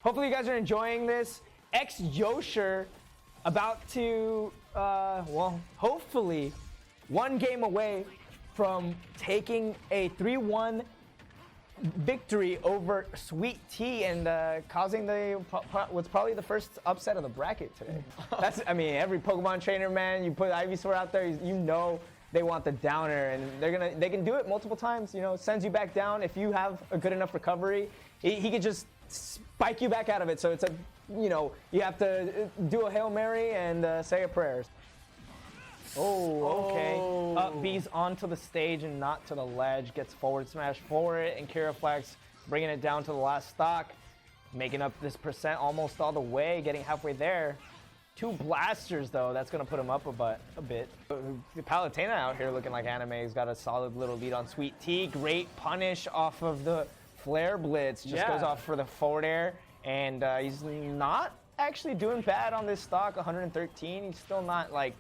Hopefully you guys are enjoying this. Yosher about to, well, hopefully one game away from taking a 3-1 victory over Sweet Tea and causing what's probably the first upset of the bracket today. I mean, every Pokemon trainer, man, you put Ivysaur out there, you know they want the downer, and they can do it multiple times. You know, sends you back down. If you have a good enough recovery, he could just spike you back out of it. So it's a, you know, you have to do a Hail Mary and say a prayer. Oh, okay. Up B's onto the stage and not to the ledge. Gets forward smash for it, and Kiraflex bringing it down to the last stock, making up this percent almost all the way, getting halfway there. 2 blasters though, that's gonna put him up a bit. Palutena out here looking like anime. He's got a solid little lead on Sweet Tea. Great punish off of the Flare Blitz. Just goes off for the forward air, and he's not actually doing bad on this stock. 113. He's still not like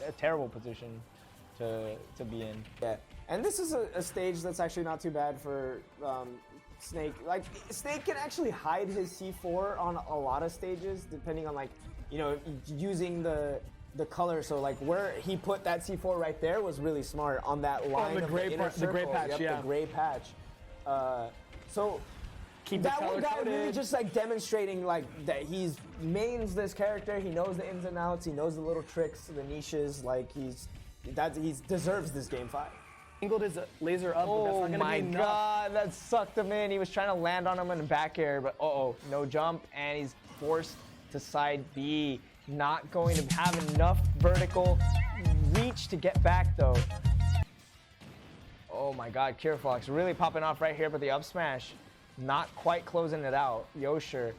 a terrible position to be in. Yeah, and this is a stage that's actually not too bad for Snake. Like, Snake can actually hide his C4 on a lot of stages, depending on, like, you know, using the color. So like where he put that C4 right there was really smart on that line the of gray the inner circle. The gray patch, yep, yeah. The gray patch. So keep that one guy really just like demonstrating like that he's mains this character. He knows the ins and outs. He knows the little tricks, the niches. Like he deserves this game 5. Angled his laser up, but that's not gonna my be enough. God, that sucked him in. He was trying to land on him in the back air, but no jump, and he's forced to side B. Not going to have enough vertical reach to get back though. Oh my God, Kiraflex really popping off right here, but the up smash not quite closing it out. Yosher,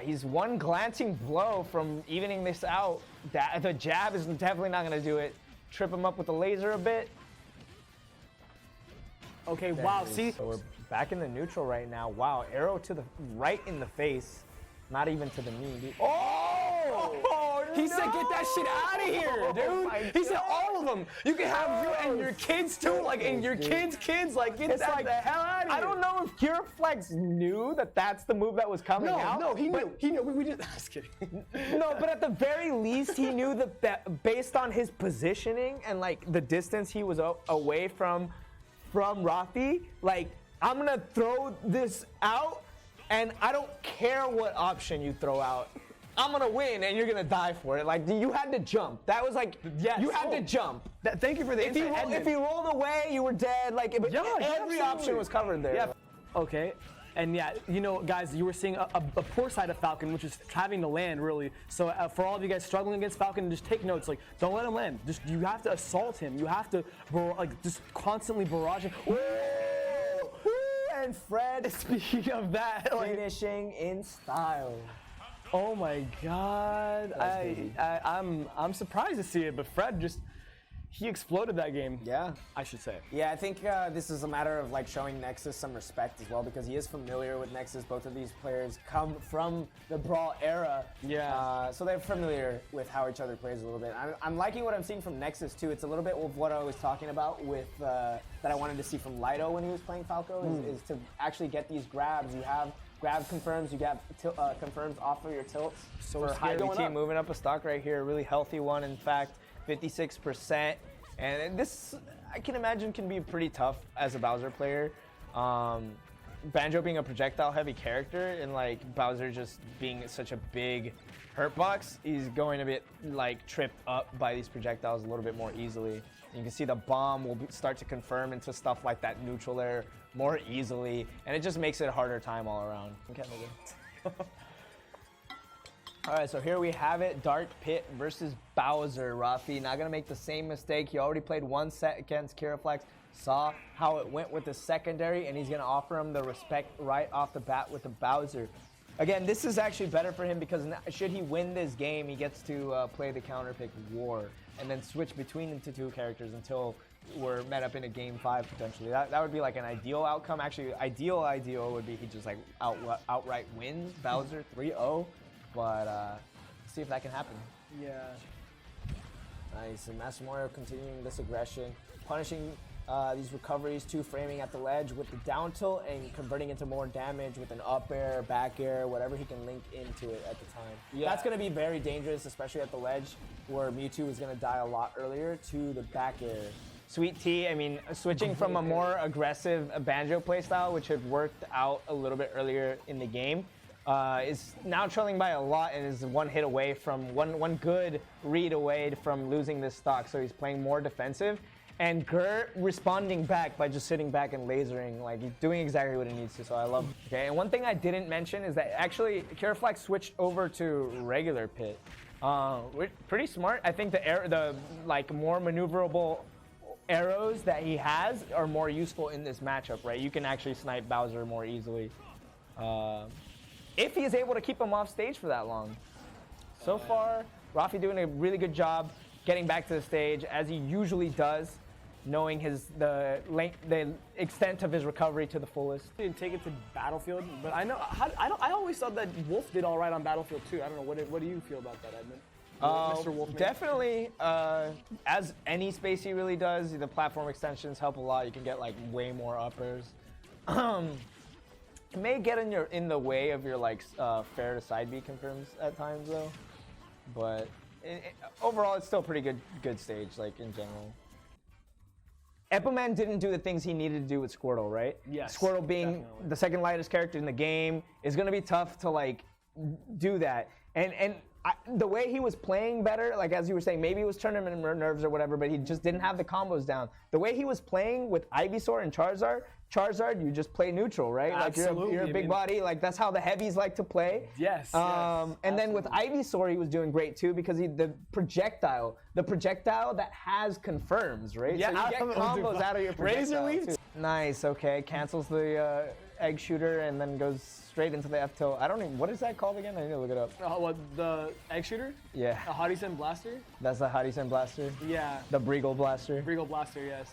he's one glancing blow from evening this out. The jab is definitely not going to do it. Trip him up with the laser a bit. Okay, wow, see? So we're back in the neutral right now. Wow, arrow to the right in the face. Not even to the knee. He said, get that shit out of here, dude. He said, all of them. You can have you and your kids too, like, and your kids, like, get that the hell out of here. I don't know if Kiraflex knew that that's the move that was coming out. No, he knew. He knew. We just, I was kidding. No, but at the very least, he knew that based on his positioning and like the distance he was away from Rafi, like, I'm gonna throw this out, and I don't care what option you throw out. I'm gonna win, and you're gonna die for it. Like, you had to jump. That was like, yes. You had to jump. Thank you for the insight. If you rolled away, you were dead. Like, every option was covered there. Yeah. Okay. And yeah, you know, guys, you were seeing a poor side of Falcon, which is having to land, really. So for all of you guys struggling against Falcon, just take notes. Like, don't let him land. Just, you have to assault him. You have to, like, just constantly barrage him. And Fred, speaking of that, like, finishing in style. Oh my God! I'm surprised to see it, but Fred he exploded that game. Yeah, I should say. Yeah, I think this is a matter of like showing Nexus some respect as well, because he is familiar with Nexus. Both of these players come from the Brawl era. Yeah. So they're familiar with how each other plays a little bit. I'm liking what I'm seeing from Nexus too. It's a little bit of what I was talking about with that I wanted to see from Lido when he was playing Falco, is to actually get these grabs. You have grab confirms, you get confirms off of your tilts. So for high team moving up a stock right here, a really healthy one, in fact, 56%. And this, I can imagine, can be pretty tough as a Bowser player. Banjo being a projectile heavy character, and like Bowser just being such a big hurt box, he's going to be like tripped up by these projectiles a little bit more easily. You can see the bomb will start to confirm into stuff like that neutral air more easily, and it just makes it a harder time all around. Okay, all right, so here we have it. Dark Pit versus Bowser. Rafi not gonna make the same mistake. He already played one set against Kiraflex, saw how it went with the secondary, and he's gonna offer him the respect right off the bat with the Bowser. Again, this is actually better for him because should he win this game, he gets to play the counter pick War and then switch between the two characters until we're met up in a game 5 potentially. That would be like an ideal outcome. Actually, ideal would be he just like outright wins Bowser 3-0, but see if that can happen. Yeah. Nice, and Master Mario continuing this aggression, punishing these recoveries to framing at the ledge with the down tilt and converting into more damage with an up air, back air, whatever he can link into it at the time. Yeah. That's going to be very dangerous, especially at the ledge where Mewtwo is going to die a lot earlier to the back air. Sweet Tea, I mean, switching from a more aggressive Banjo playstyle, which had worked out a little bit earlier in the game, is now trailing by a lot and is one hit away from, one good read away from losing this stock. So he's playing more defensive. And Gert responding back by just sitting back and lasering, like he's doing exactly what he needs to, so I love it. Okay, and one thing I didn't mention is that actually Kiraflax switched over to regular pit. Pretty smart. I think the like more maneuverable arrows that he has are more useful in this matchup, right? You can actually snipe Bowser more easily. If he is able to keep him off stage for that long. So far, Rafi doing a really good job getting back to the stage as he usually does, knowing the extent of his recovery to the fullest. He didn't take it to Battlefield, but I know I always thought that Wolf did all right on Battlefield too. I don't know. What do you feel about that, Edmund? Mr. Wolf. Definitely, as any Spacey really does, the platform extensions help a lot. You can get like way more uppers. It may get in the way of your like fair to side B confirms at times though, but overall it's still a pretty good stage like in general. Eppoman didn't do the things he needed to do with Squirtle, right? Yes, Squirtle being definitely the second lightest character in the game is going to be tough to like do that. And the way he was playing better, like as you were saying, maybe it was tournament nerves or whatever, but he just didn't have the combos down. The way he was playing with Ivysaur and Charizard, you just play neutral, right? Absolutely. Like you're a big body, like that's how the heavies like to play. Yes. And then with Ivysaur, he was doing great too because the projectile that has confirms, right? Yeah, so you get combos out of your projectile. Razor Leaf. Too. Nice. Okay, cancels the egg shooter and then goes straight into the F tilt. I don't even. What is that called again? I need to look it up. What, the egg shooter? Yeah. A Hadisen Blaster? That's the Hadisen Blaster. Yeah. The Breagle Blaster. Breagle Blaster, yes.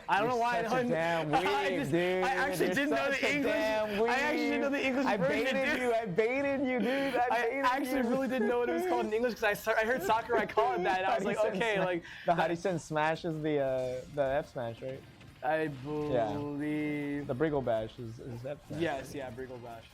I don't know why I know. Such a damn weeb, dude. I actually You're didn't know such the a English. damn weeb. I actually didn't know the English I version, baited dude. you. I baited you, dude. I actually really didn't know what it was called in English because I heard Sakurai call it that. And I was like, okay, like the Hadisen Smash is the F Smash, right? I believe. The Breagle Bash is F Smash. Yes, yeah, Breagle Bash.